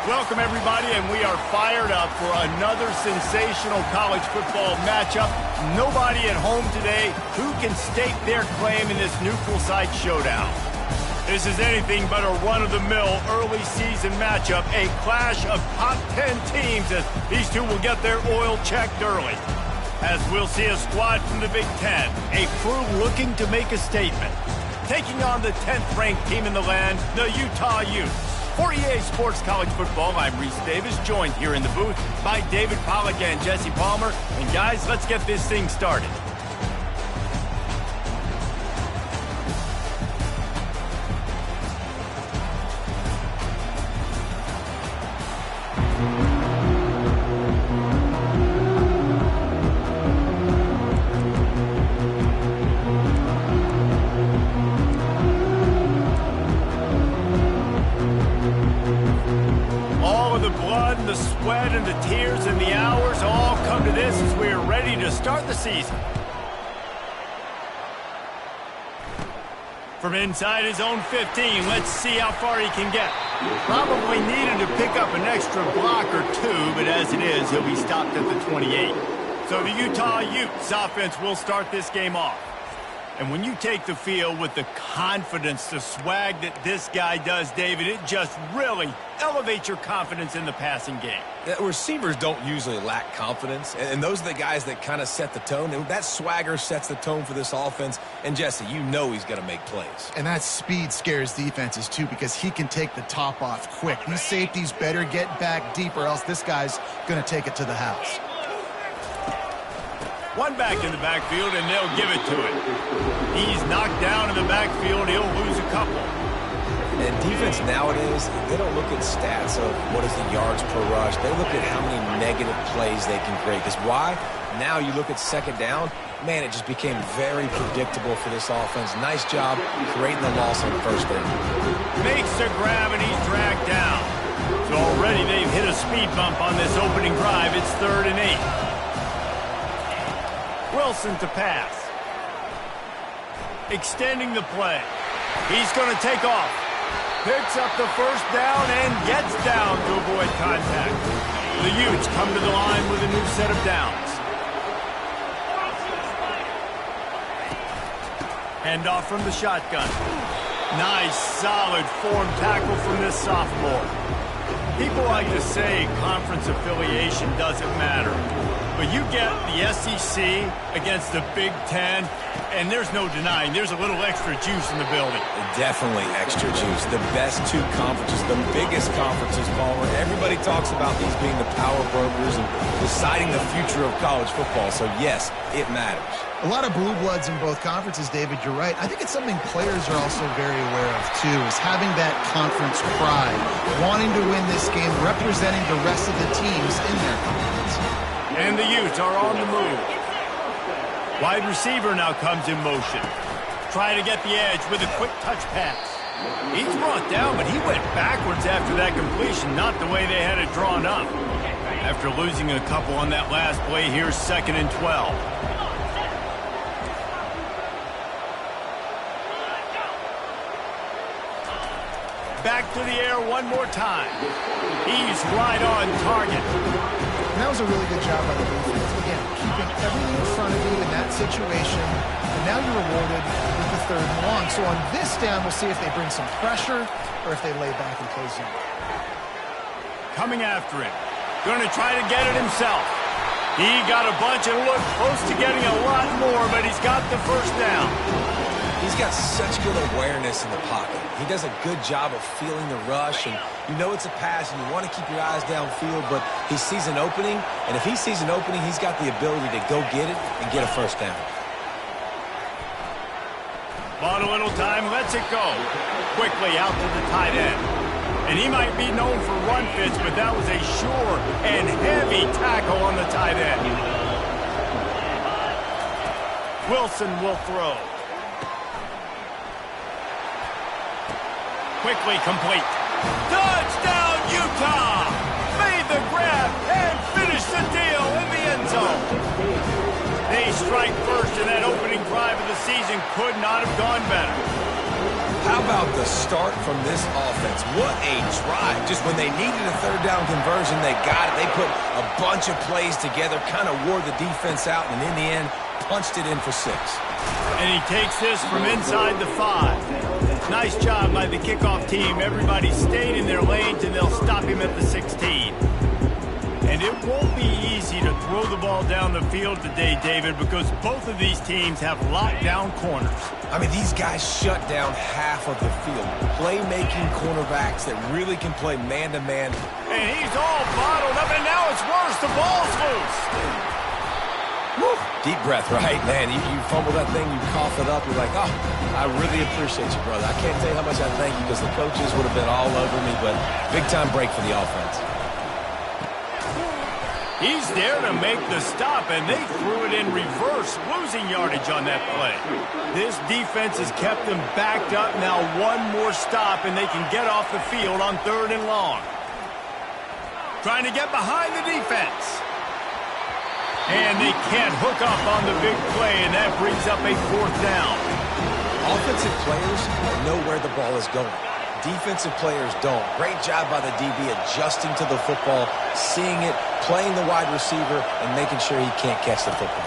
Welcome, everybody, and we are fired up for another sensational college football matchup. Nobody at home today who can stake their claim in this neutral site showdown. This is anything but a run-of-the-mill early season matchup, a clash of top 10 teams as these two will get their oil checked early. As we'll see a squad from the Big Ten, a crew looking to make a statement. Taking on the 10th-ranked team in the land, the Utah Utes. For EA Sports College Football, I'm Reese Davis, joined here in the booth by David Pollack and Jesse Palmer. And guys, let's get this thing started. The sweat and the tears and the hours all come to this as we are ready to start the season. From inside his own 15, let's see how far he can get. Probably needed to pick up an extra block or two, but as it is, he'll be stopped at the 28. So the Utah Utes offense will start this game off. And when you take the field with the confidence, the swag that this guy does, David, it just really elevates your confidence in the passing game. Receivers don't usually lack confidence, and those are the guys that kind of set the tone. And that swagger sets the tone for this offense. And, Jesse, you know he's going to make plays. And that speed scares defenses, too, because he can take the top off quick. These safeties better get back deep, or else this guy's going to take it to the house. One back in the backfield, and they'll give it to him. He's knocked down in the backfield. He'll lose a couple. And defense nowadays, they don't look at stats of what is the yards per rush. They look at how many negative plays they can create. Because why? Now you look at second down, man, it just became very predictable for this offense. Nice job creating the loss on first down. Makes the grab, and he's dragged down. So already they've hit a speed bump on this opening drive. It's 3rd and 8. Wilson to pass. Extending the play. He's going to take off. Picks up the first down and gets down to avoid contact. The Utes come to the line with a new set of downs. Handoff from the shotgun. Nice, solid form tackle from this sophomore. People like to say conference affiliation doesn't matter. But you get the SEC against the Big Ten, and there's no denying there's a little extra juice in the building. Definitely extra juice. The best two conferences, the biggest conferences, Palmer. Everybody talks about these being the power brokers and deciding the future of college football. So, yes, it matters. A lot of blue bloods in both conferences, David, you're right. I think it's something players are also very aware of, too, is having that conference pride, wanting to win this game, representing the rest of the teams in their conference. And the Utes are on the move. Wide receiver now comes in motion. Trying to get the edge with a quick touch pass. He's brought down, but he went backwards after that completion, not the way they had it drawn up. After losing a couple on that last play, here's 2nd and 12. Back to the air one more time. He's right on target. And that was a really good job by the defense. Again, keeping everything in front of you in that situation. And now you're rewarded with the 3rd and long. So on this down, we'll see if they bring some pressure or if they lay back and play zone. Coming after it. Going to try to get it himself. He got a bunch and looked close to getting a lot more, but he's got the first down. He's got such good awareness in the pocket. He does a good job of feeling the rush, and you know it's a pass, and you want to keep your eyes downfield, but he sees an opening, and if he sees an opening, he's got the ability to go get it and get a first down. Bought a little time, lets it go. Quickly out to the tight end. And he might be known for run fits, but that was a sure and heavy tackle on the tight end. Wilson will throw. Quickly complete. Touchdown, Utah! Made the grab and finished the deal in the end zone. They strike first, and that opening drive of the season could not have gone better. How about the start from this offense? What a drive. Just when they needed a third down conversion, they got it. They put a bunch of plays together, kind of wore the defense out, and in the end, punched it in for 6. And he takes this from inside the 5. Nice job by the kickoff team. Everybody stayed in their lanes, and they'll stop him at the 16. And it won't be easy to throw the ball down the field today, David, because both of these teams have lockdown corners. I mean, these guys shut down half of the field. Playmaking cornerbacks that really can play man-to-man. And he's all bottled up, and now it's worse. The ball's loose. Woo. Deep breath, right? Man, you fumble that thing, you cough it up, you're like, oh, I really appreciate you, brother. I can't tell you how much I thank you because the coaches would have been all over me, but big-time break for the offense. He's there to make the stop, and they threw it in reverse, losing yardage on that play. This defense has kept them backed up. Now one more stop, and they can get off the field on 3rd and long. Trying to get behind the defense. And they can't hook up on the big play, and that brings up a 4th down. Offensive players know where the ball is going. Defensive players don't. Great job by the DB adjusting to the football, seeing it, playing the wide receiver, and making sure he can't catch the football.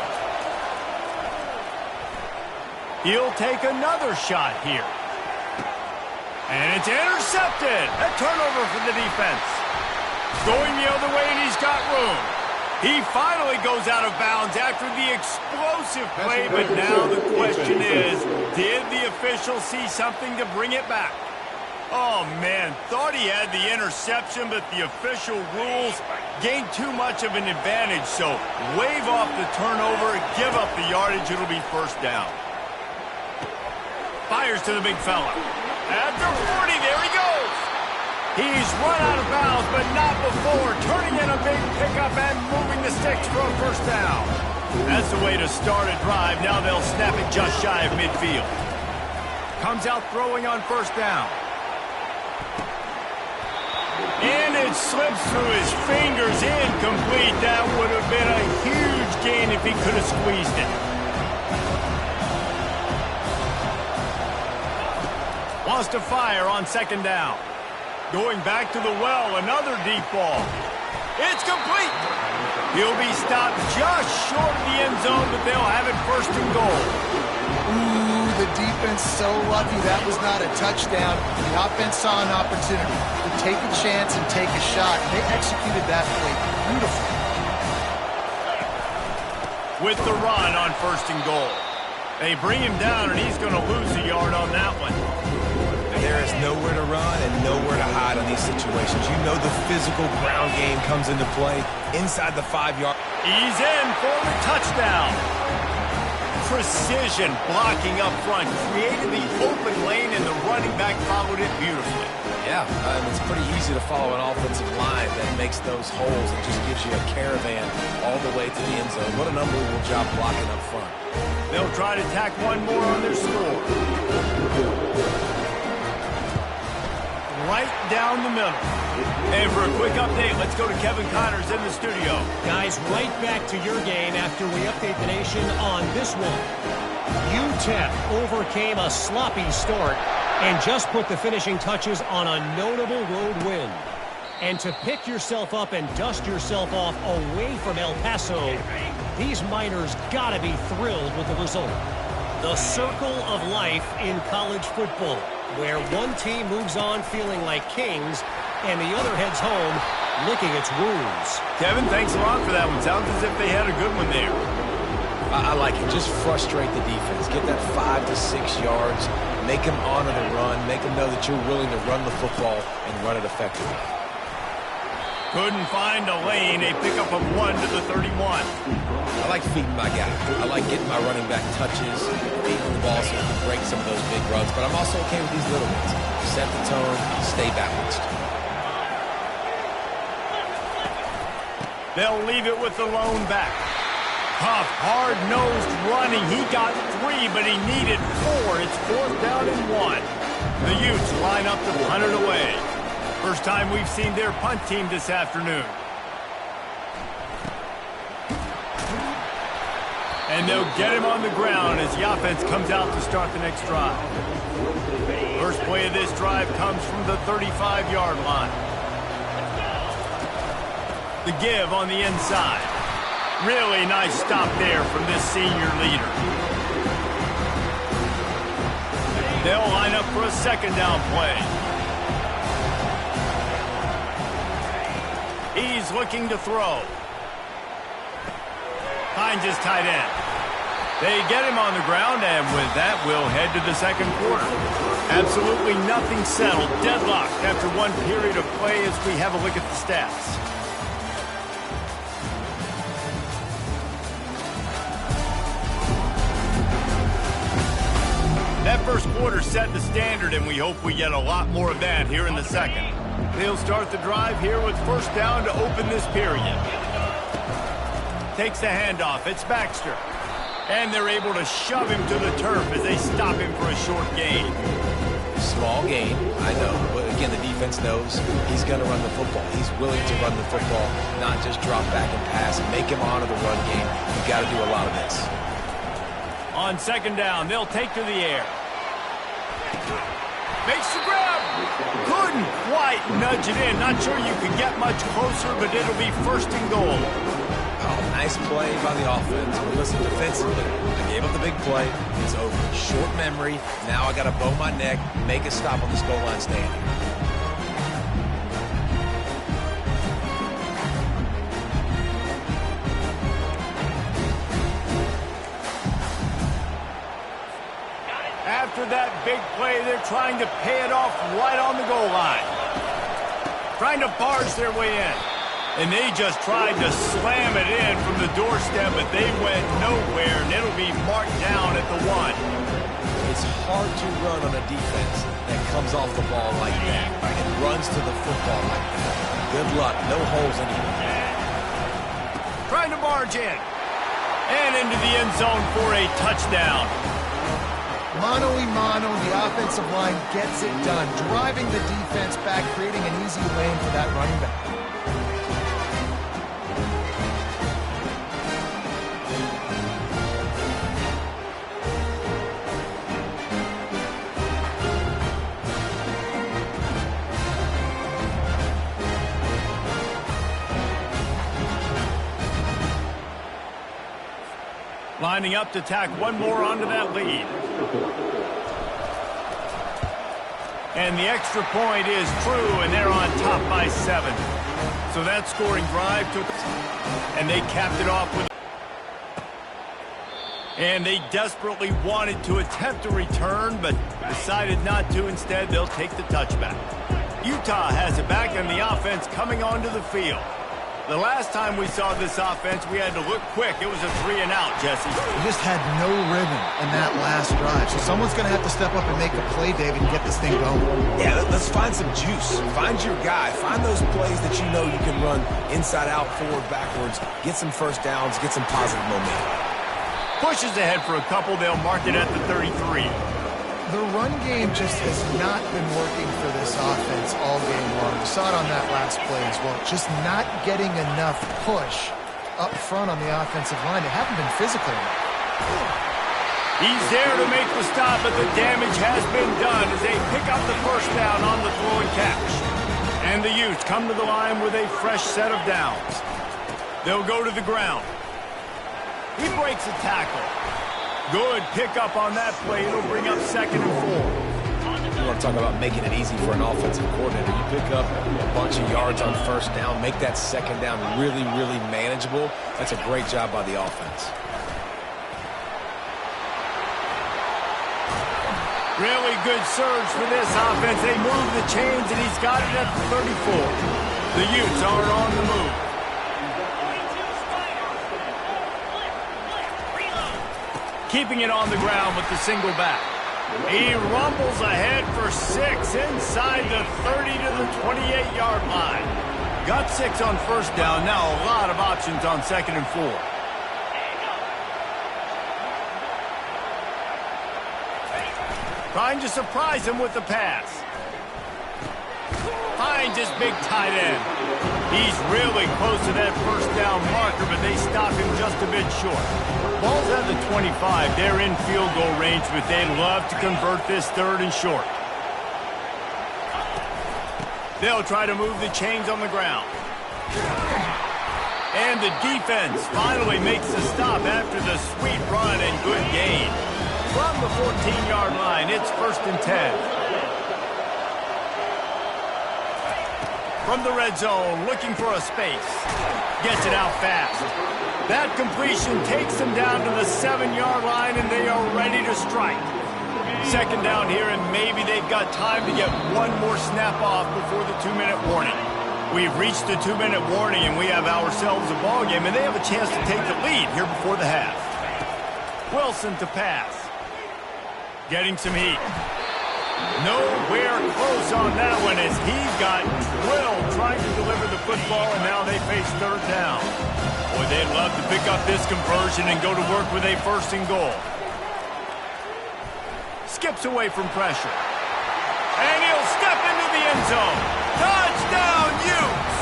He'll take another shot here. And it's intercepted. A turnover for the defense. Going the other way, and he's got room. He finally goes out of bounds after the explosive play, but now the question is, did the official see something to bring it back? Oh, man, thought he had the interception, but the official rules gained too much of an advantage, so wave off the turnover, give up the yardage, it'll be 1st down. Fires to the big fella. At the 40, there he goes. He's run out of bounds, but not before, turning in a big pickup and moving the sticks for a 1st down. That's the way to start a drive. Now they'll snap it just shy of midfield. Comes out throwing on 1st down. And it slips through his fingers, incomplete. That would have been a huge gain if he could have squeezed it. Wants to fire on 2nd down. Going back to the well, another deep ball. It's complete. He'll be stopped just short of the end zone, but they'll have it 1st and goal. Ooh, the defense so lucky that was not a touchdown. The offense saw an opportunity to take a chance and take a shot. They executed that play beautifully. With the run on 1st and goal. They bring him down, and he's going to lose a yard on that one. There is nowhere to run and nowhere to hide on these situations. You know the physical ground game comes into play inside the 5-yard. He's in for the touchdown. Precision blocking up front. Created the open lane, and the running back followed it beautifully. Yeah, it's pretty easy to follow an offensive line that makes those holes and just gives you a caravan all the way to the end zone. What an unbelievable job blocking up front. They'll try to tack one more on their score. Right down the middle. And for a quick update, let's go to Kevin Connors in the studio. Guys, right back to your game after we update the nation on this one. UTEP overcame a sloppy start and just put the finishing touches on a notable road win. And to pick yourself up and dust yourself off away from El Paso, these Miners gotta be thrilled with the result. The circle of life in college football, where one team moves on feeling like kings and the other heads home licking its wounds. Kevin, thanks a lot for that one. Sounds as if they had a good one there. I like it. Just frustrate the defense. Get that 5 to 6 yards. Make them honor the run. Make them know that you're willing to run the football and run it effectively. Couldn't find a lane. A pickup of 1 to the 31. I like feeding my guy. I like getting my running back touches, feeding the ball so he can break some of those big runs. But I'm also okay with these little ones. Set the tone, stay balanced. They'll leave it with the lone back. Huff, hard-nosed running. He got 3, but he needed 4. It's 4th down and 1. The Utes line up to punt it away. First time we've seen their punt team this afternoon. And they'll get him on the ground as the offense comes out to start the next drive. First play of this drive comes from the 35-yard line. The give on the inside. Really nice stop there from this senior leader. They'll line up for a second down play. He's looking to throw. Finds his tight end. They get him on the ground, and with that, we'll head to the second quarter. Absolutely nothing settled. Deadlocked after one period of play as we have a look at the stats. That first quarter set the standard, and we hope we get a lot more of that here in the second. They'll start the drive here with first down to open this period. Takes the handoff. It's Baxter. And they're able to shove him to the turf as they stop him for a short gain. Small gain, I know. But again, the defense knows he's going to run the football. He's willing to run the football, not just drop back and pass. Make him honor the run game. You've got to do a lot of this. On second down, they'll take to the air. Makes the grab. Couldn't quite nudge it in. Not sure you could get much closer, but it'll be first and goal. Oh, nice play by the offense. But listen, defensively, I gave up the big play. It's over. Short memory. Now I got to bow my neck, make a stop on this goal line stand. After that big play, they're trying to pay it off right on the goal line. Trying to barge their way in. And they just tried to slam it in from the doorstep, but they went nowhere, and it'll be marked down at the 1. It's hard to run on a defense that comes off the ball like that and runs to the football like that. Good luck. No holes anywhere. Trying to barge in. And into the end zone for a touchdown. Mano-a-mano, the offensive line gets it done, driving the defense back, creating an easy lane for that running back. Lining up to tack one more onto that lead. And the extra point is true, and they're on top by 7. So that scoring drive took, and they capped it off with, and they desperately wanted to attempt a return, but decided not to. Instead, they'll take the touchback. Utah has it back, and the offense coming onto the field. The last time we saw this offense, we had to look quick. It was a 3-and-out, Jesse. We just had no rhythm in that last drive. So someone's going to have to step up and make a play, David, and get this thing going. Yeah, let's find some juice. Find your guy. Find those plays that you know you can run inside out, forward, backwards. Get some first downs. Get some positive momentum. Pushes ahead for a couple. They'll mark it at the 33. The run game just has not been working for this offense all game long. We saw it on that last play as well. Just not getting enough push up front on the offensive line. They haven't been physical enough. He's there to make the stop, but the damage has been done as they pick up the first down on the throw and catch. And the Utes come to the line with a fresh set of downs. They'll go to the ground. He breaks a tackle. Good pickup on that play. It'll bring up second and 4. You want to talk about making it easy for an offensive coordinator. You pick up a bunch of yards on first down, make that second down really, really manageable. That's a great job by the offense. Really good surge for this offense. They move the chains, and he's got it at the 34. The Utes are on the move. Keeping it on the ground with the single back. He rumbles ahead for 6 inside the 30 to the 28-yard line. Got 6 on first down. Now a lot of options on second and 4. Trying to surprise him with the pass. Finds his big tight end. He's really close to that first down marker, but they stop him just a bit short. Ball's at the 25. They're in field goal range, but they'd love to convert this third and short. They'll try to move the chains on the ground. And the defense finally makes a stop after the sweet run and good gain. From the 14-yard line, it's 1st and 10. From the red zone, looking for a space. Gets it out fast. That completion takes them down to the 7-yard line, and they are ready to strike. 2nd down here, and maybe they've got time to get one more snap off before the 2-minute warning. We've reached the 2-minute warning, and we have ourselves a ball game, and they have a chance to take the lead here before the half. Wilson to pass. Getting some heat. Nowhere close on that one as he got drilled trying to deliver the football, and now they face 3rd down. Boy, they'd love to pick up this conversion and go to work with a 1st and goal. Skips away from pressure. And he'll step into the end zone. Touchdown, Utes!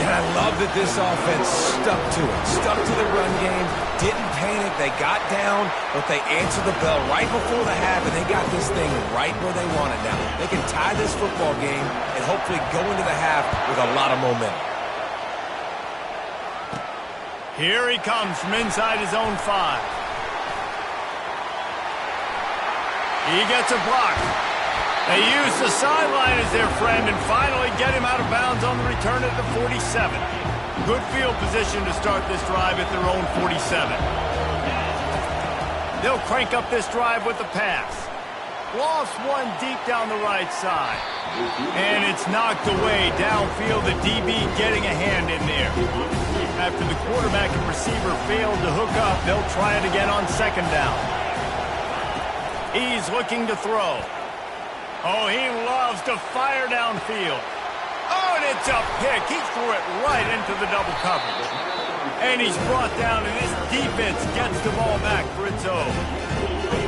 And I love that this offense stuck to it. Stuck to the run game. Didn't panic. They got down, but they answered the bell right before the half, and they got this thing right where they want it now. They can tie this football game and hopefully go into the half with a lot of momentum. Here he comes from inside his own 5. He gets a block. They use the sideline as their friend and finally get him out of bounds on the return at the 47. Good field position to start this drive at their own 47. They'll crank up this drive with the pass. Lost one deep down the right side. And it's knocked away downfield, the DB getting a hand in there. After the quarterback and receiver failed to hook up, they'll try it again on 2nd down. He's looking to throw. Oh, he loves to fire downfield. Oh, and it's a pick. He threw it right into the double coverage. And he's brought down, and this defense gets the ball back for its own.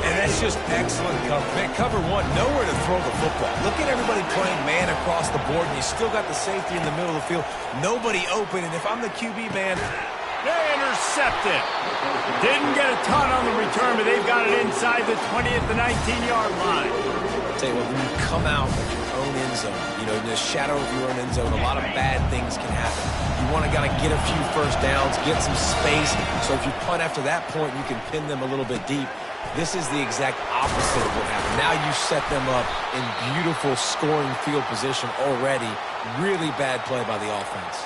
And that's just excellent cover. Man, cover 1, nowhere to throw the football. Look at everybody playing man across the board, and you still got the safety in the middle of the field. Nobody open, and if I'm the QB, man, they intercepted. Didn't get a ton on the return, but they've got it inside the 20 at the 19-yard line. Tell you what, when you come out of your own end zone, you know, in the shadow of your own end zone, a lot of bad things can happen. You want to gotta get a few 1st downs, get some space, so if you punt after that point, you can pin them a little bit deep. This is the exact opposite of what happened. Now you set them up in beautiful scoring field position already. Really bad play by the offense.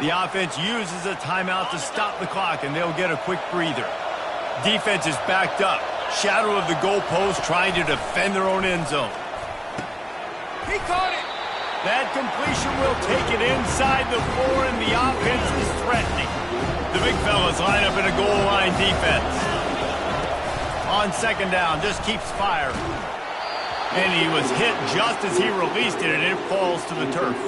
The offense uses a timeout to stop the clock, and they'll get a quick breather. Defense is backed up. Shadow of the goalpost trying to defend their own end zone. He caught it. That completion will take it inside the 4, and the offense is threatening. The big fellas line up in a goal line defense. On 2nd down, just keeps firing. And he was hit just as he released it, and it falls to the turf.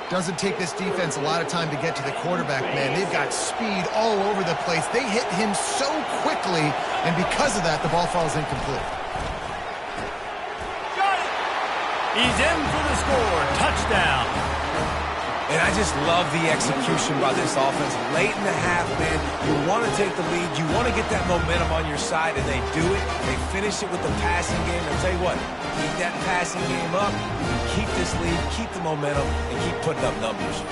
Doesn't take this defense a lot of time to get to the quarterback, man. They've got speed all over the place. They hit him so quickly, and because of that, the ball falls incomplete. Got it! He's in for the score. Touchdown. And I just love the execution by this offense. Late in the half, man, you want to take the lead. You want to get that momentum on your side, and they do it. They finish it with the passing game. I'll tell you what, keep that passing game up. You can keep this lead, keep the momentum, and keep putting up numbers.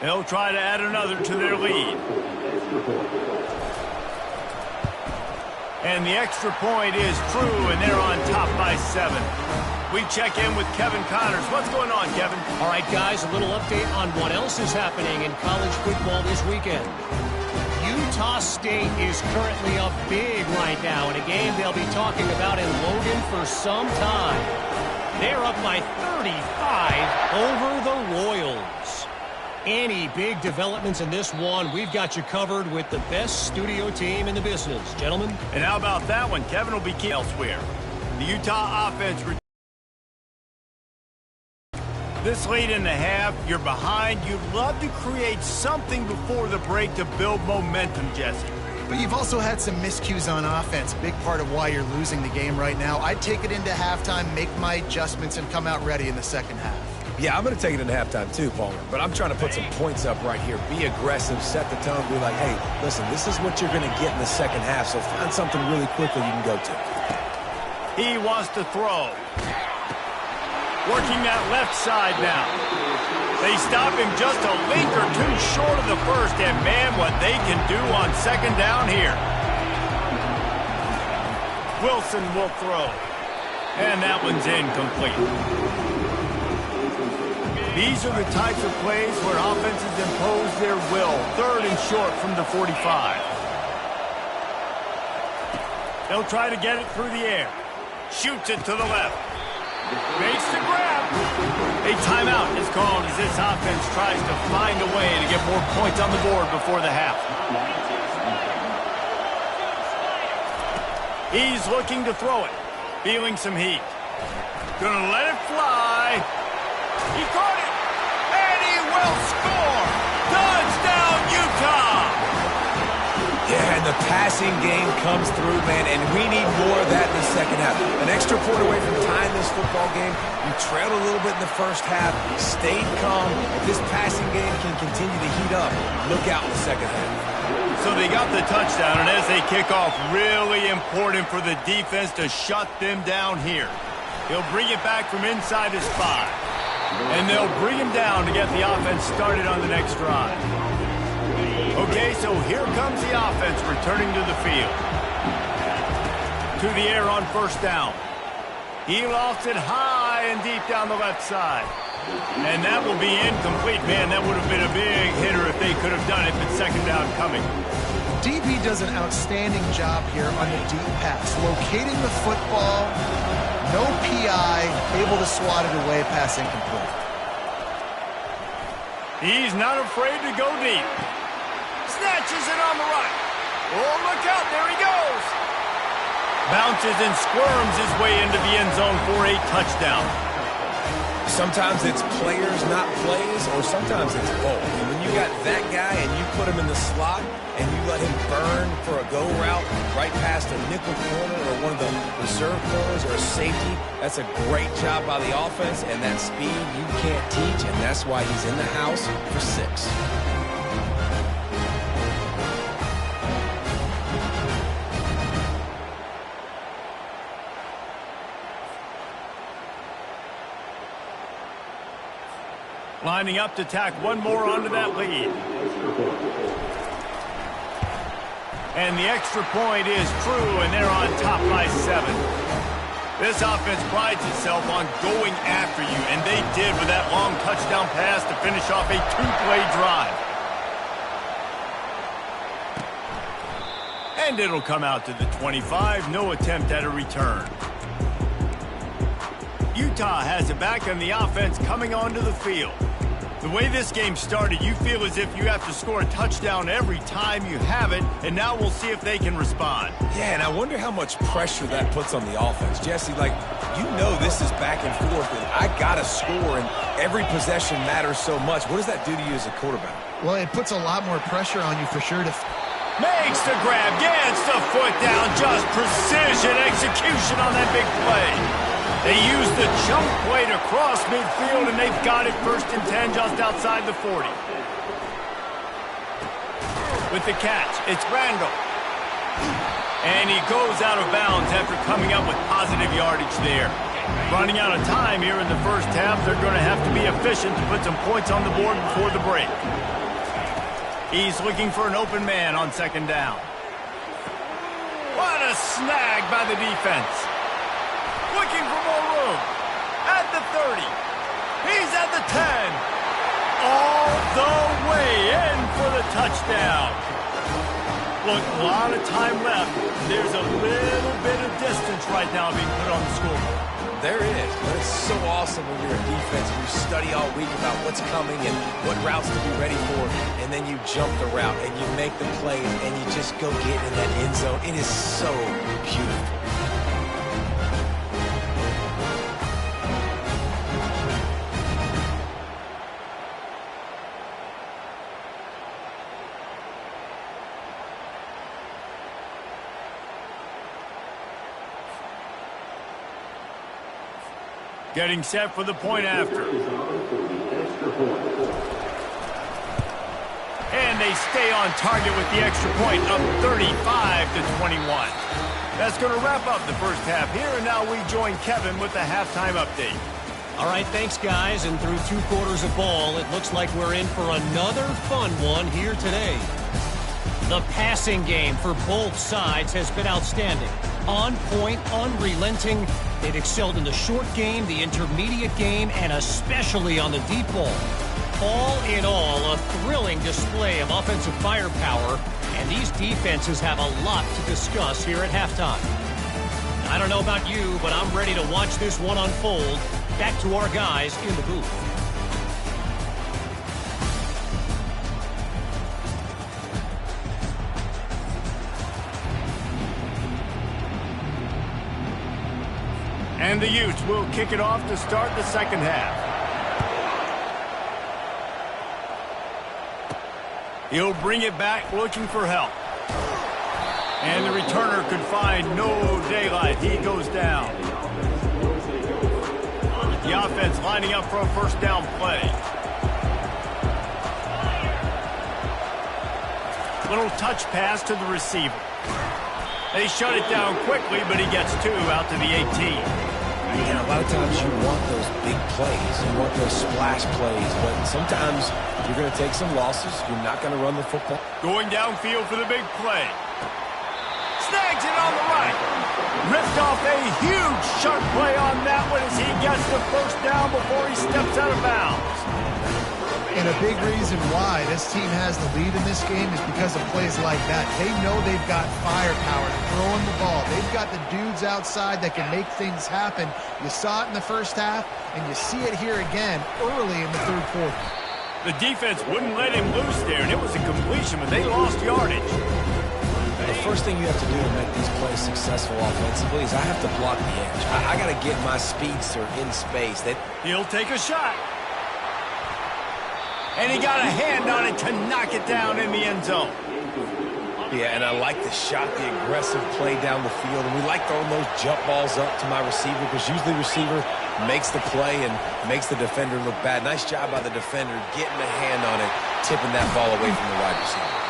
They'll try to add another to their lead. And the extra point is true, and they're on top by 7. We check in with Kevin Connors. What's going on, Kevin? All right, guys, a little update on what else is happening in college football this weekend. Utah State is currently up big right now in a game they'll be talking about in Logan for some time. They're up by 35 over the Royals. Any big developments in this one, we've got you covered with the best studio team in the business. Gentlemen? And how about that one? Kevin will be key elsewhere. The Utah offense. This late in the half, you're behind. You'd love to create something before the break to build momentum, Jesse. But you've also had some miscues on offense. Big part of why you're losing the game right now. I'd take it into halftime, make my adjustments, and come out ready in the second half. Yeah, I'm going to take it into halftime too, Palmer. But I'm trying to put some points up right here. Be aggressive, set the tone, be like, hey, listen, this is what you're going to get in the second half, so find something really quickly you can go to. He wants to throw. Working that left side now. They stop him just a link or two short of the first, and man, what they can do on second down here. Wilson will throw. And that one's incomplete. These are the types of plays where offenses impose their will. 3rd and short from the 45. They'll try to get it through the air. Shoots it to the left. Makes the grab. A timeout is called as this offense tries to find a way to get more points on the board before the half. He's looking to throw it. Feeling some heat. Gonna let it fly. He caught it. And he will score. Touchdown, Utah. Yeah, and the passing game comes through, man, and we need more of that in the second half. An extra point away from tying this football game. You trailed a little bit in the first half, stayed calm. If this passing game can continue to heat up, look out in the second half. So they got the touchdown, and as they kick off, really important for the defense to shut them down here. He'll bring it back from inside his 5. And they'll bring him down to get the offense started on the next drive. Okay, so here comes the offense returning to the field. To the air on first down. He lost it high and deep down the left side. And that will be incomplete. Man, that would have been a big hitter if they could have done it, but second down coming. DB does an outstanding job here on the deep pass. Locating the football, no PI, able to swat it away, pass incomplete. He's not afraid to go deep. Snatches it on the right. Oh, look out, there he goes. Bounces and squirms his way into the end zone for a touchdown. Sometimes it's players, not plays, or sometimes it's both. And when you got that guy and you put him in the slot and you let him burn for a go route right past a nickel corner or one of the reserve corners or a safety, that's a great job by the offense, and that speed you can't teach, and that's why he's in the house for 6. Lining up to tack one more onto that lead. And the extra point is true, and they're on top by 7. This offense prides itself on going after you, and they did with that long touchdown pass to finish off a 2-play drive. And it'll come out to the 25. No attempt at a return. Utah has it back on the offense coming onto the field. The way this game started, you feel as if you have to score a touchdown every time you have it, and now we'll see if they can respond. Yeah, and I wonder how much pressure that puts on the offense. Jesse, like, you know this is back and forth, and I got to score, and every possession matters so much. What does that do to you as a quarterback? Well, it puts a lot more pressure on you for sure to... Makes the grab, gets the foot down, just precision execution on that big play. They use the jump play to cross midfield, and they've got it 1st and 10 just outside the 40. With the catch, it's Randall. And he goes out of bounds after coming up with positive yardage there. Running out of time here in the first half, they're going to have to be efficient to put some points on the board before the break. He's looking for an open man on second down. What a snag by the defense. Looking for more room. At the 30. He's at the 10. All the way in for the touchdown. Look, a lot of time left. There's a little bit of distance right now being put on the scoreboard. There is, but it's so awesome when you're a defense and you study all week about what's coming and what routes to be ready for, and then you jump the route and you make the plays and you just go get in that end zone. It is so beautiful. Getting set for the point after. And they stay on target with the extra point, up 35-21. That's going to wrap up the first half here, and now we join Kevin with the halftime update. All right, thanks, guys. And through 2 quarters of ball, it looks like we're in for another fun one here today. The passing game for both sides has been outstanding. On point, unrelenting. They've excelled in the short game, the intermediate game, and especially on the deep ball. All in all, a thrilling display of offensive firepower, and these defenses have a lot to discuss here at halftime. I don't know about you, but I'm ready to watch this one unfold. Back to our guys in the booth. And the Utes will kick it off to start the second half. He'll bring it back looking for help. And the returner could find no daylight. He goes down. The offense lining up for a first down play. Little touch pass to the receiver. They shut it down quickly, but he gets 2 out to the 18. Yeah, a lot of times you want those big plays. You want those splash plays, but sometimes you're going to take some losses. You're not going to run the football. Going downfield for the big play. Snags it on the right. Ripped off a huge sharp play on that one as he gets the first down before he steps out of bounds. And a big reason why this team has the lead in this game is because of plays like that. They know they've got firepower to throw in the ball. They've got the dudes outside that can make things happen. You saw it in the first half, and you see it here again early in the third quarter. The defense wouldn't let him loose there, and it was a completion, but they lost yardage. The first thing you have to do to make these plays successful offensively is I have to block the edge. I got to get my speedster in space. He'll take a shot. And he got a hand on it to knock it down in the end zone. Yeah, and I like the shot, the aggressive play down the field. And we like throwing those jump balls up to my receiver because usually the receiver makes the play and makes the defender look bad. Nice job by the defender getting a hand on it, tipping that ball away from the wide receiver.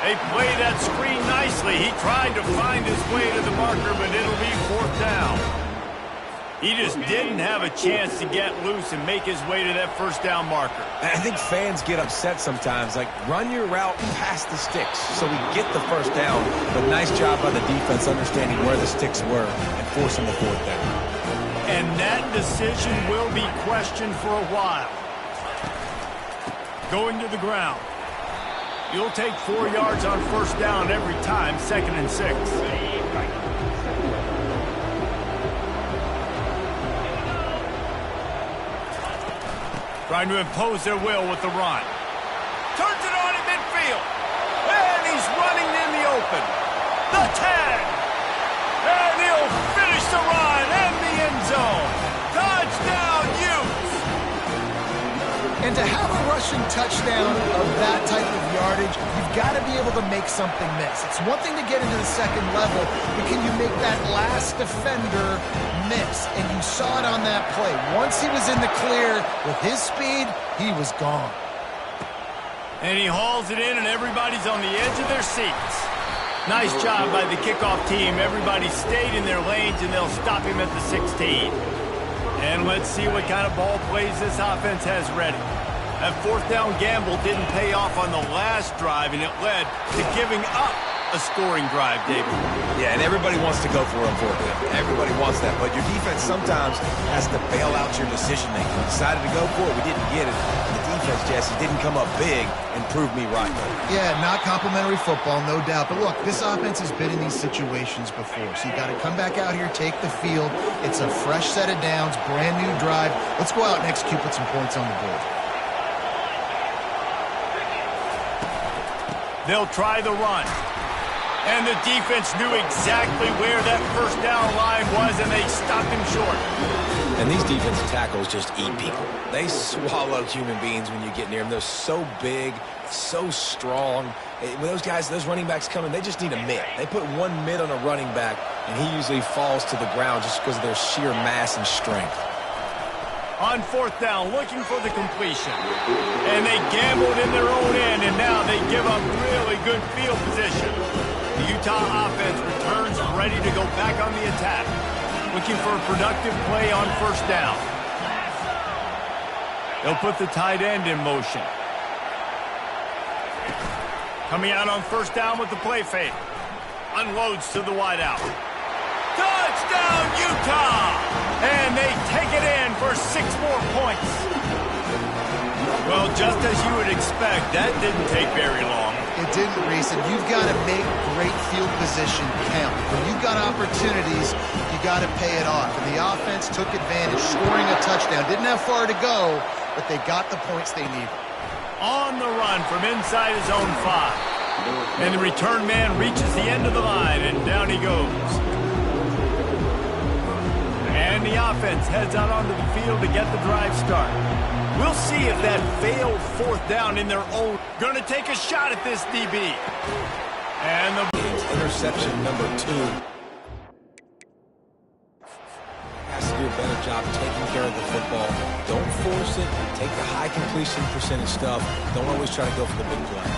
They play that screen nicely. He tried to find his way to the marker, but it'll be 4th down. He just didn't have a chance to get loose and make his way to that first down marker. I think fans get upset sometimes, like run your route past the sticks so we get the first down. But nice job by the defense understanding where the sticks were and forcing the 4th down. And that decision will be questioned for a while. Going to the ground. You'll take 4 yards on first down every time, 2nd and 6. Trying to impose their will with the run. Turns it on in midfield. And he's running in the open. The 10. And he'll finish the run and the end zone. Touchdown, Utes. And to have a rushing touchdown of that type of yardage, you've got to be able to make something miss. It's one thing to get into the second level, but can you make that last defender miss? And you saw it on that play. Once he was in the clear with his speed, he was gone. And he hauls it in, and everybody's on the edge of their seats. Nice job by the kickoff team. Everybody stayed in their lanes, and they'll stop him at the 16. And let's see what kind of ball plays this offense has ready. That 4th down gamble didn't pay off on the last drive, and it led to giving up a scoring drive, David. Yeah, and everybody wants to go for it on 4th down. Everybody wants that, but your defense sometimes has to bail out your decision-making. We decided to go for it. We didn't get it. The defense, Jesse, didn't come up big and prove me right. Yeah, not complimentary football, no doubt. But look, this offense has been in these situations before, so you got to come back out here, take the field. It's a fresh set of downs, brand new drive. Let's go out and execute, put some points on the board. They'll try the run. And the defense knew exactly where that first down line was, and they stopped him short. And these defensive tackles just eat people. They swallow human beings when you get near them. They're so big, so strong. When those guys, those running backs come in, they just need a mid. They put one mid on a running back, and he usually falls to the ground just because of their sheer mass and strength. On fourth down, looking for the completion. And they gambled in their own end, and now they give up really good field position. The Utah offense returns ready to go back on the attack. Looking for a productive play on first down. They'll put the tight end in motion. Coming out on first down with the play fake. Unloads to the wideout. Touchdown, Utah! And they take it in for 6 more points. Well, just as you would expect, that didn't take very long. It didn't, Reese, and you've got to make great field position count. When you've got opportunities, you got to pay it off. And the offense took advantage, scoring a touchdown. Didn't have far to go, but they got the points they needed. On the run from inside his own 5. And the return man reaches the end of the line, and down he goes. And the offense heads out onto the field to get the drive started. We'll see if that failed fourth down in their own. Going to take a shot at this DB. And the interception number 2. Has to do a better job taking care of the football. Don't force it. Take the high completion percentage stuff. Don't always try to go for the big play.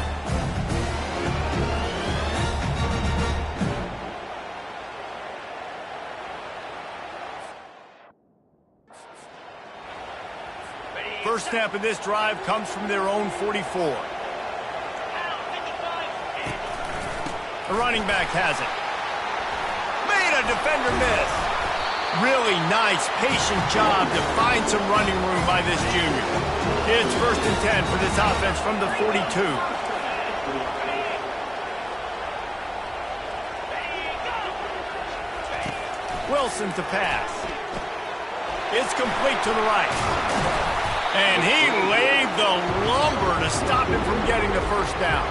first snap of this drive comes from their own 44. The running back has it. Made a defender miss. Really nice, patient job to find some running room by this junior. It's 1st and 10 for this offense from the 42. Wilson to pass. It's complete to the right. And he laid the lumber to stop him from getting the first down.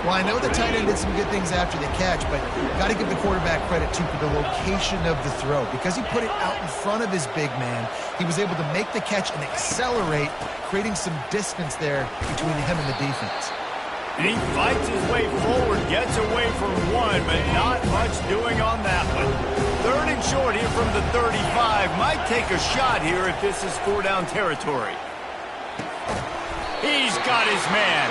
Well, I know the tight end did some good things after the catch, but got to give the quarterback credit, too, for the location of the throw. Because he put it out in front of his big man, he was able to make the catch and accelerate, creating some distance there between him and the defense. And he fights his way forward, gets away from one, but not much doing on that one. 3rd and short here from the 35. Might take a shot here if this is 4-down territory. He's got his man.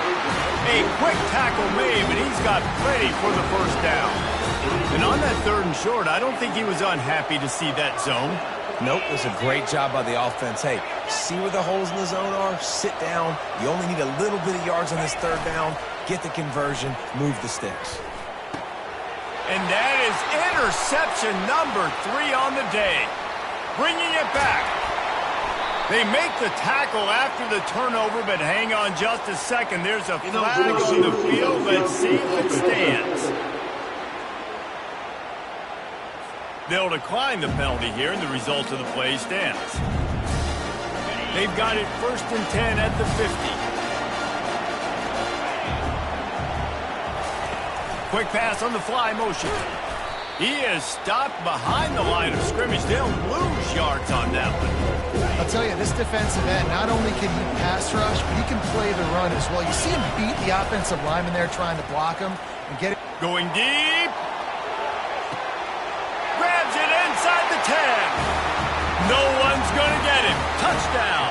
A quick tackle made, but he's got plenty for the first down. And on that 3rd and short, I don't think he was unhappy to see that zone. Nope, it was a great job by the offense. Hey, see where the holes in the zone are? Sit down. You only need a little bit of yards on this 3rd down. Get the conversion, move the sticks. And that is interception number 3 on the day. Bringing it back. They make the tackle after the turnover, but hang on just a second. There's a flag on the field. Let's see if it stands. They'll decline the penalty here, and the result of the play stands. They've got it 1st and 10 at the 50. Quick pass on the fly motion. He is stopped behind the line of scrimmage. They'll lose yards on that one. I'll tell you, this defensive end, not only can he pass rush, but he can play the run as well. You see him beat the offensive lineman there trying to block him and get it. Going deep. Grabs it inside the 10. No one's going to get him. Touchdown.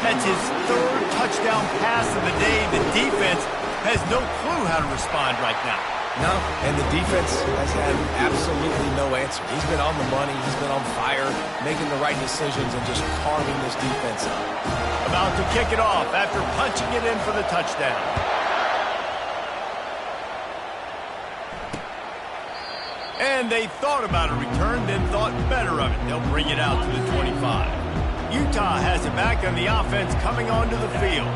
That's his 3rd touchdown pass of the day. The defense has no clue how to respond right now. No, and the defense has had absolutely no answer. He's been on the money. He's been on fire, making the right decisions and just carving this defense up. About to kick it off after punching it in for the touchdown. And they thought about a return, then thought better of it. They'll bring it out to the 25. Utah has it back on the offense coming onto the field.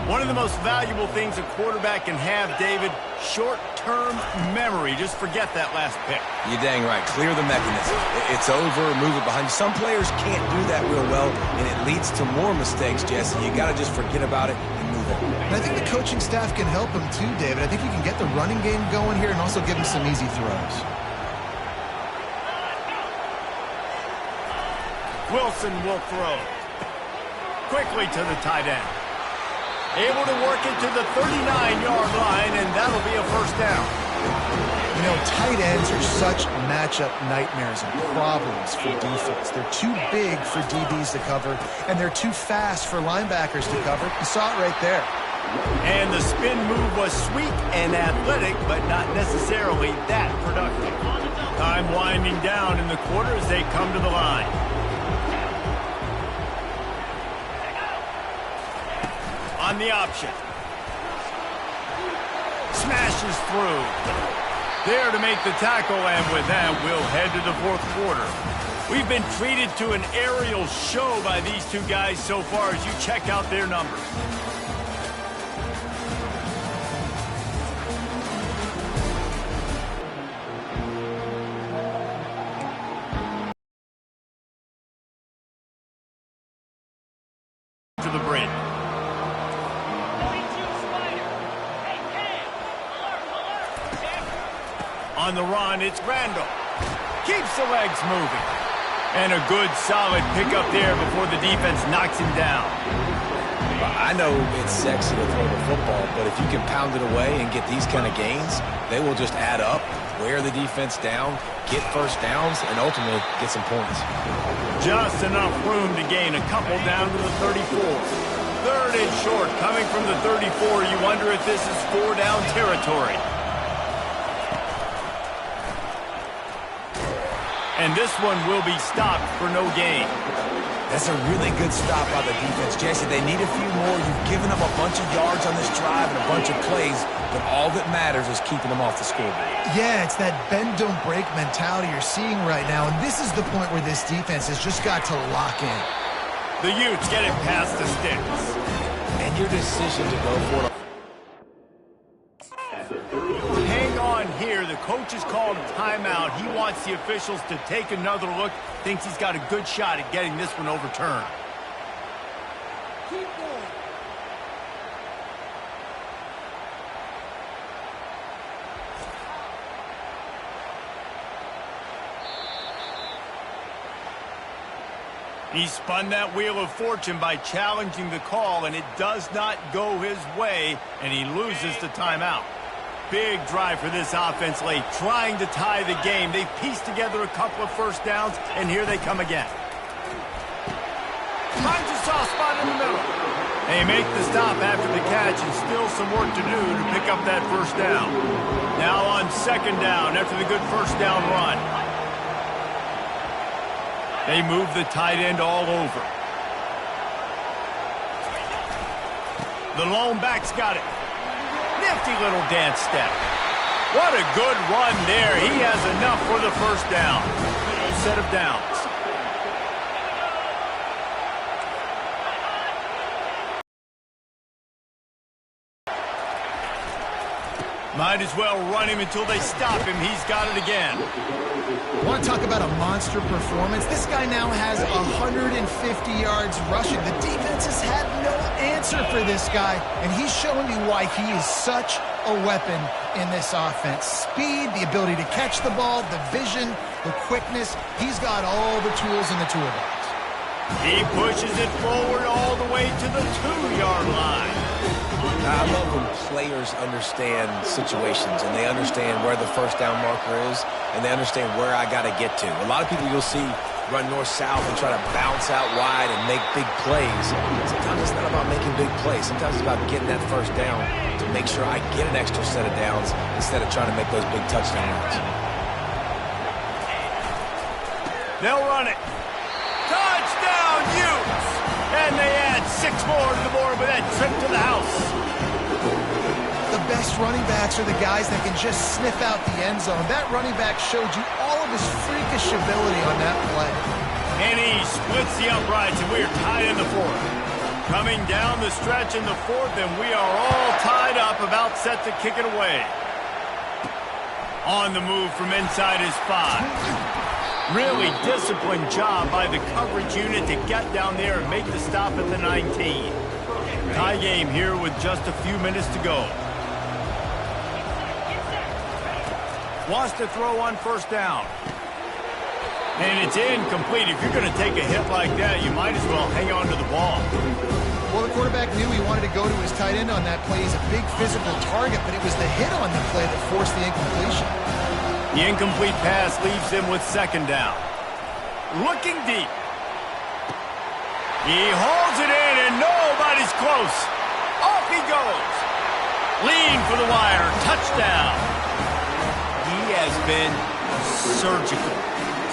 One of the most valuable things a quarterback can have, David, short-term memory. Just forget that last pick. You're dang right. Clear the mechanism. It's over, move it behind you. Some players can't do that real well, and it leads to more mistakes, Jesse. You got to just forget about it and move on. And I think the coaching staff can help him too, David. I think you can get the running game going here and also give him some easy throws. Wilson will throw. Quickly to the tight end. Able to work it to the 39-yard line, and that'll be a first down. You know, tight ends are such matchup nightmares and problems for defense. They're too big for DBs to cover, and they're too fast for linebackers to cover. You saw it right there. And the spin move was sweet and athletic, but not necessarily that productive. Time winding down in the quarter as they come to the line. On the option. Smashes through. There to make the tackle, and with that, we'll head to the fourth quarter. We've been treated to an aerial show by these two guys so far as you check out their numbers. To the bridge. On the run, it's Randall. Keeps the legs moving. And a good, solid pickup there before the defense knocks him down. I know it's sexy to throw the football, but if you can pound it away and get these kind of gains, they will just add up, wear the defense down, get first downs, and ultimately get some points. Just enough room to gain a couple down to the 34. Third and short, coming from the 34. You wonder if this is 4-down territory. And this one will be stopped for no gain. That's a really good stop by the defense. Jesse, they need a few more. You've given them a bunch of yards on this drive and a bunch of plays, but all that matters is keeping them off the scoreboard. Yeah, it's that bend, don't break mentality you're seeing right now, and this is the point where this defense has just got to lock in. The Utes get it past the sticks. And your decision to go for it. Hang on here. The coach has called timeout. He wants the officials to take another look. Thinks he's got a good shot at getting this one overturned. Keep going. He spun that wheel of fortune by challenging the call, and it does not go his way, and he loses the timeout. Big drive for this offense late, trying to tie the game. They pieced together a couple of first downs, and here they come again. Finds a soft spot in the middle. They make the stop after the catch, and still some work to do to pick up that first down. Now on second down after the good first down run. They move the tight end all over. The lone back's got it. Nifty little dance step. What a good run there. He has enough for the first down. Set of downs. Might as well run him until they stop him. He's got it again. Want to talk about a monster performance? This guy now has 150 yards rushing. The defense has had no answer for this guy, and he's showing you why he is such a weapon in this offense. Speed, the ability to catch the ball, the vision, the quickness. He's got all the tools in the toolbox. He pushes it forward all the way to the 2-yard line. I love when players understand situations and they understand where the first down marker is and they understand where I got to get to. A lot of people you'll see run north-south and try to bounce out wide and make big plays. Sometimes it's not about making big plays. Sometimes it's about getting that first down to make sure I get an extra set of downs instead of trying to make those big touchdown runs. They'll run it. Touchdown, Utes! And they add 6 more to the board with that trip to the house. The best running backs are the guys that can just sniff out the end zone. That running back showed you all of his freakish ability on that play. And he splits the uprights, and we are tied in the fourth. Coming down the stretch in the fourth, and we are all tied up, about set to kick it away. On the move from inside his 5. Really disciplined job by the coverage unit to get down there and make the stop at the 19. Tie game here with just a few minutes to go. Wants to throw on first down. And it's incomplete. If you're going to take a hit like that, you might as well hang on to the ball. Well, the quarterback knew he wanted to go to his tight end on that play. He's a big physical target, but it was the hit on the play that forced the incompletion. The incomplete pass leaves him with second down. Looking deep. He holds it in, and nobody's close. Off he goes. Lean for the wire. Touchdown. He has been surgical.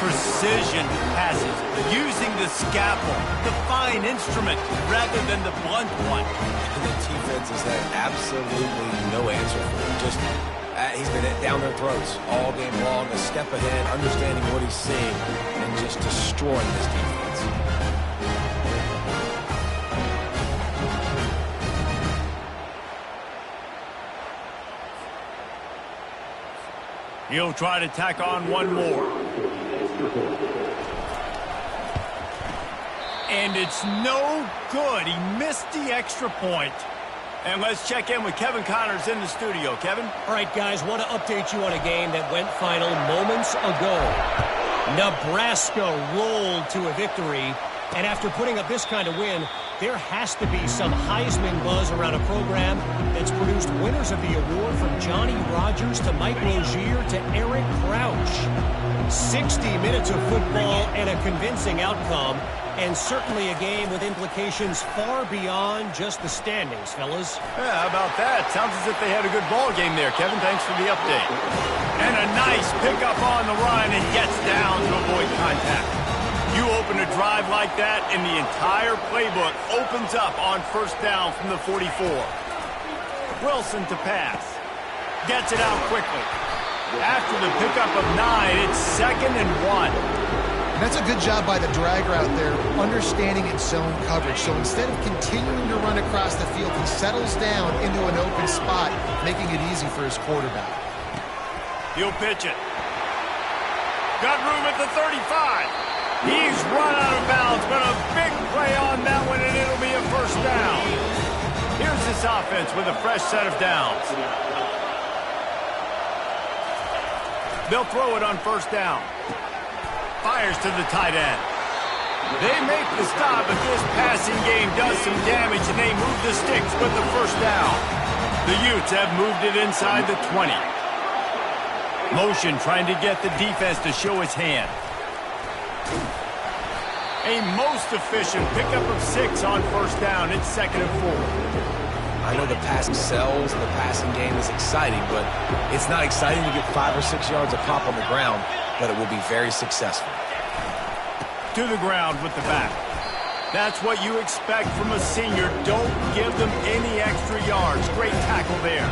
Precision passes, using the scalpel, the fine instrument, rather than the blunt one. The defense has had absolutely no answer for him. Just, he's been down their throats all game long, a step ahead, understanding what he's seeing, and just destroying this defense. He'll try to tack on one more. And it's no good. He missed the extra point. And let's check in with Kevin Connors in the studio. Kevin? All right, guys, want to update you on a game that went final moments ago. Nebraska rolled to a victory. And after putting up this kind of win, there has to be some Heisman buzz around a program that's produced winners of the award from Johnny Rodgers to Mike Rozier to Eric Crouch. 60 minutes of football and a convincing outcome, and certainly a game with implications far beyond just the standings, fellas. Yeah, how about that? Sounds as if they had a good ball game there, Kevin. Thanks for the update. And a nice pickup on the run and gets down to avoid contact. You open a drive like that, and the entire playbook opens up on first down from the 44. Wilson to pass. Gets it out quickly. After the pickup of 9, it's 2nd and 1. And that's a good job by the drag route there, understanding its zone coverage. So instead of continuing to run across the field, he settles down into an open spot, making it easy for his quarterback. He'll pitch it. Got room at the 35. He's run out of bounds, but a big play on that one, and it'll be a first down. Here's this offense with a fresh set of downs. They'll throw it on first down. Fires to the tight end. They make the stop, but this passing game does some damage, and they move the sticks with the first down. The Utes have moved it inside the 20. Motion trying to get the defense to show his hand. A most efficient pickup of 6 on first down. It's 2nd and 4. I know the pass sells, the passing game is exciting, but it's not exciting to get 5 or 6 yards a pop on the ground, but it will be very successful. To the ground with the back. That's what you expect from a senior. Don't give them any extra yards. Great tackle there.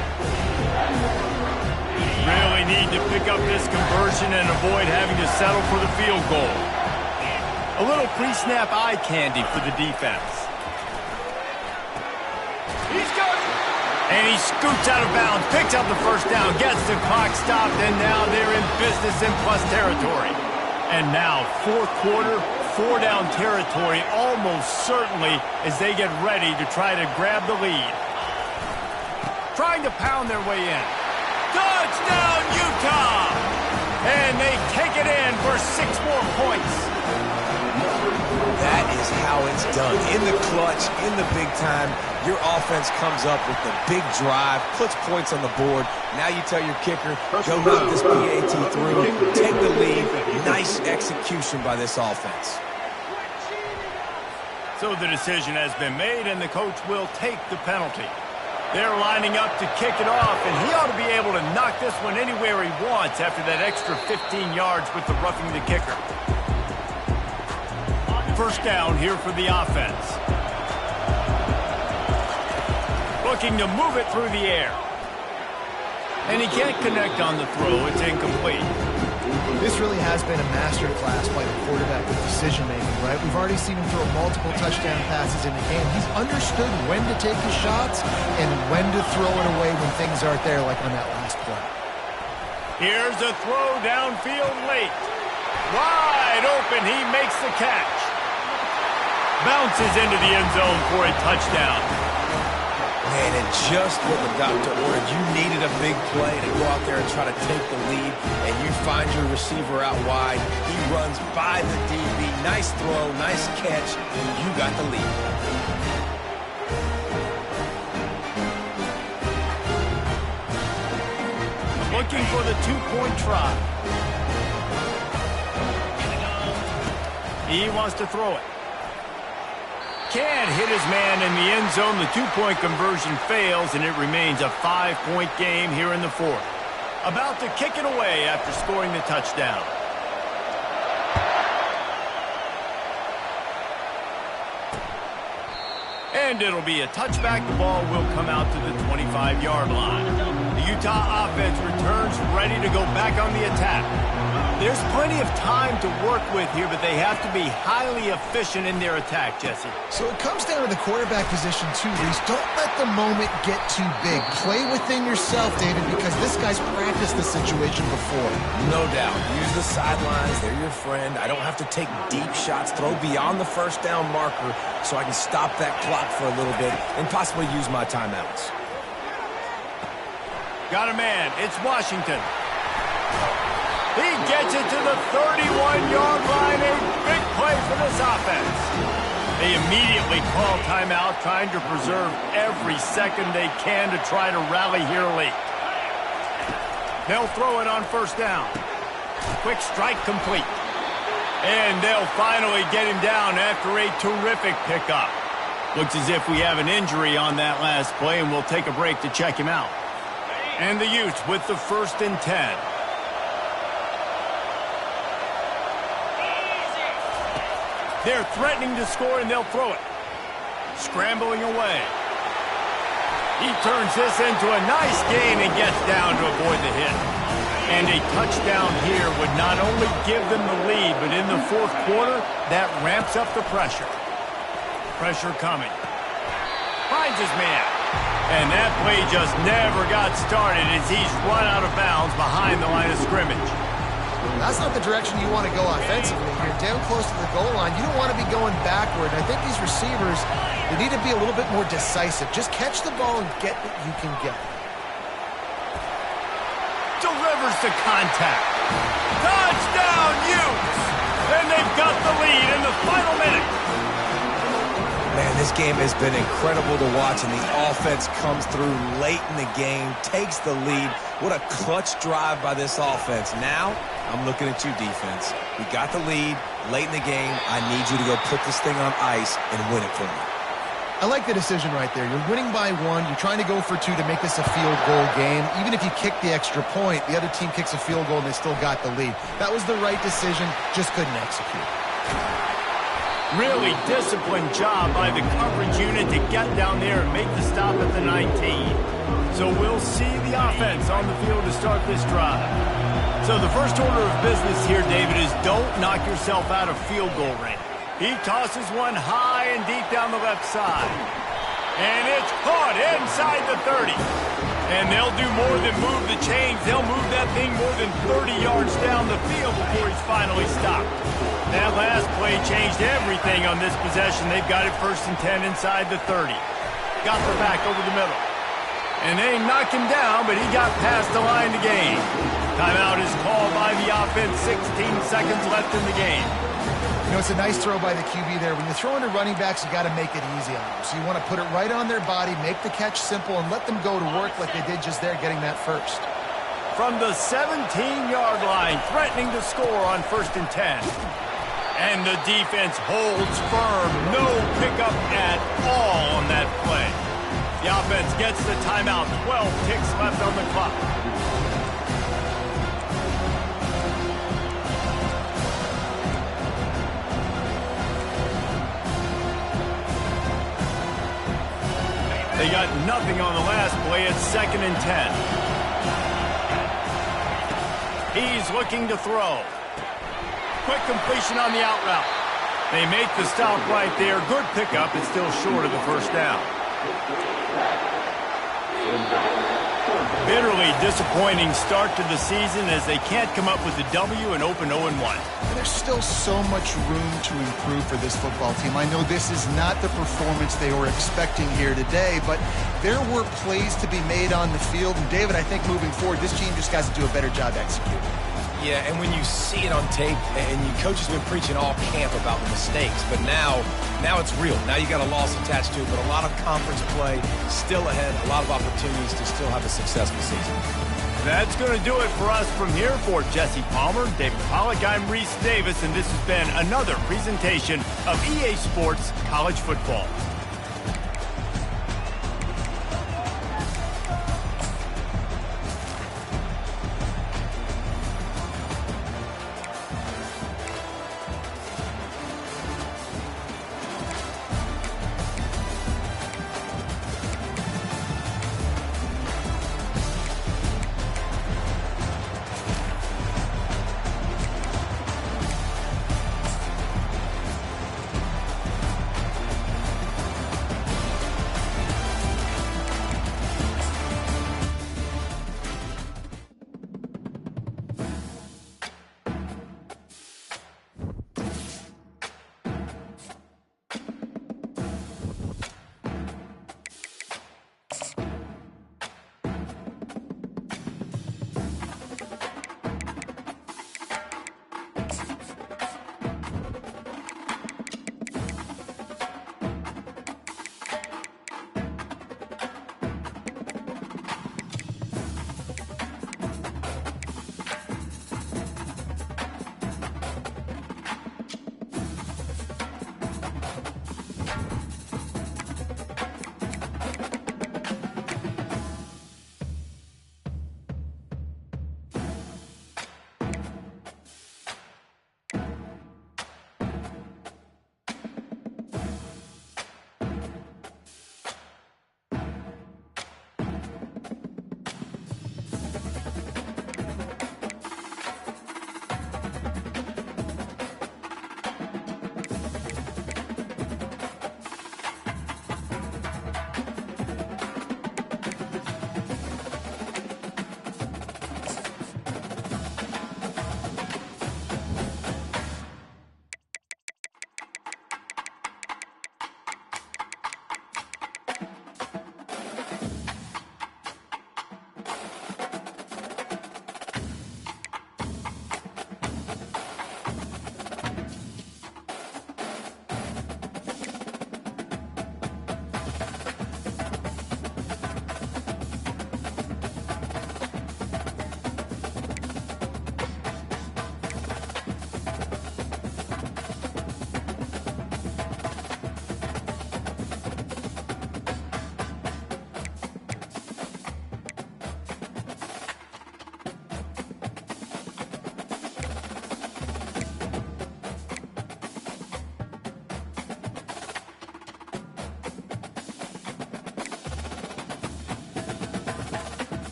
Really need to pick up this conversion and avoid having to settle for the field goal. A little pre-snap eye candy for the defense. He's got it. And he scoots out of bounds, picks up the first down, gets the clock stopped, and now they're in business in plus territory. And now, fourth quarter, 4-down territory almost certainly as they get ready to try to grab the lead. Trying to pound their way in. Touchdown, Utah! And they take it in for 6 more points. That is how it's done. In the clutch, in the big time, your offense comes up with the big drive, puts points on the board. Now you tell your kicker, go knock this PAT through, take the lead. Nice execution by this offense. So the decision has been made, and the coach will take the penalty. They're lining up to kick it off, and he ought to be able to knock this one anywhere he wants after that extra 15 yards with the roughing the kicker. First down here for the offense. Looking to move it through the air. And he can't connect on the throw. It's incomplete. This really has been a masterclass by the quarterback with decision-making, right? We've already seen him throw multiple touchdown passes in the game. He's understood when to take his shots and when to throw it away when things aren't there, like on that last play. Here's a throw downfield late. Wide open. He makes the catch. Bounces into the end zone for a touchdown. Man, and just what the doctor ordered. You needed a big play to go out there and try to take the lead, and you find your receiver out wide. He runs by the DB. Nice throw, nice catch. You got the lead. Look looking for the two-point try. He wants to throw it. Can't hit his man in the end zone. The two-point conversion fails, and it remains a 5-point game here in the fourth. About to kick it away after scoring the touchdown. And it'll be a touchback. The ball will come out to the 25-yard line. The Utah offense returns ready to go back on the attack. There's plenty of time to work with here, but they have to be highly efficient in their attack, Jesse. So it comes down to the quarterback position too, Reese. Don't let the moment get too big. Play within yourself, David, because this guy's practiced this situation before. No doubt. Use the sidelines. They're your friend. I don't have to take deep shots, throw beyond the first down marker so I can stop that clock for a little bit and possibly use my timeouts. Got a man. It's Washington. He gets it to the 31-yard line. A big play for this offense. They immediately call timeout, trying to preserve every second they can to try to rally here late. They'll throw it on first down. Quick strike complete. And they'll finally get him down after a terrific pickup. Looks as if we have an injury on that last play, and we'll take a break to check him out. And the Utes with the 1st and 10. They're threatening to score, and they'll throw it. Scrambling away. He turns this into a nice gain and gets down to avoid the hit. And a touchdown here would not only give them the lead, but in the fourth quarter, that ramps up the pressure. Pressure coming. Finds his man. And that play just never got started as he's run out of bounds behind the line of scrimmage. That's not the direction you want to go offensively. You're down close to the goal line. You don't want to be going backward. I think these receivers, they need to be a little bit more decisive. Just catch the ball and get what you can get. Delivers to contact. Touchdown, Utes! And they've got the lead in the final minute. Man, this game has been incredible to watch, and the offense comes through late in the game, takes the lead. What a clutch drive by this offense. Now, I'm looking at you, defense. We got the lead late in the game. I need you to go put this thing on ice and win it for me. I like the decision right there. You're winning by 1. You're trying to go for 2 to make this a field goal game. Even if you kick the extra point, the other team kicks a field goal and they still got the lead. That was the right decision, just couldn't execute. Really disciplined job by the coverage unit to get down there and make the stop at the 19. So we'll see the offense on the field to start this drive. So the first order of business here, David, is don't knock yourself out of field goal range. He tosses one high and deep down the left side. And it's caught inside the 30. And they'll do more than move the chains. They'll move that thing more than 30 yards down the field before he's finally stopped. That last play changed everything on this possession. They've got it 1st and 10 inside the 30. Got the back over the middle. And they knocked him down, but he got past the line to gain. Timeout is called by the offense. 16 seconds left in the game. You know, it's a nice throw by the QB there. When you're throwing to running backs, you got to make it easy on them. So you want to put it right on their body, make the catch simple, and let them go to work like they did just there, getting that first. From the 17-yard line, threatening to score on 1st and 10. And the defense holds firm. No pickup at all on that play. The offense gets the timeout. 12 ticks left on the clock. They got nothing on the last play. It's 2nd and 10. He's looking to throw. Quick completion on the out route. They make the stop right there. Good pickup. It's still short of the first down. Bitterly disappointing start to the season as they can't come up with the W and open 0-1. There's still so much room to improve for this football team. I know this is not the performance they were expecting here today, but there were plays to be made on the field. And David, I think moving forward, this team just has to do a better job executing. Yeah, and when you see it on tape, and your coach has been preaching all camp about the mistakes, but now it's real. Now you got a loss attached to it, but a lot of conference play still ahead, a lot of opportunities to still have a successful season. That's going to do it for us from here. For Jesse Palmer, David Pollack, I'm Reese Davis, and this has been another presentation of EA Sports College Football.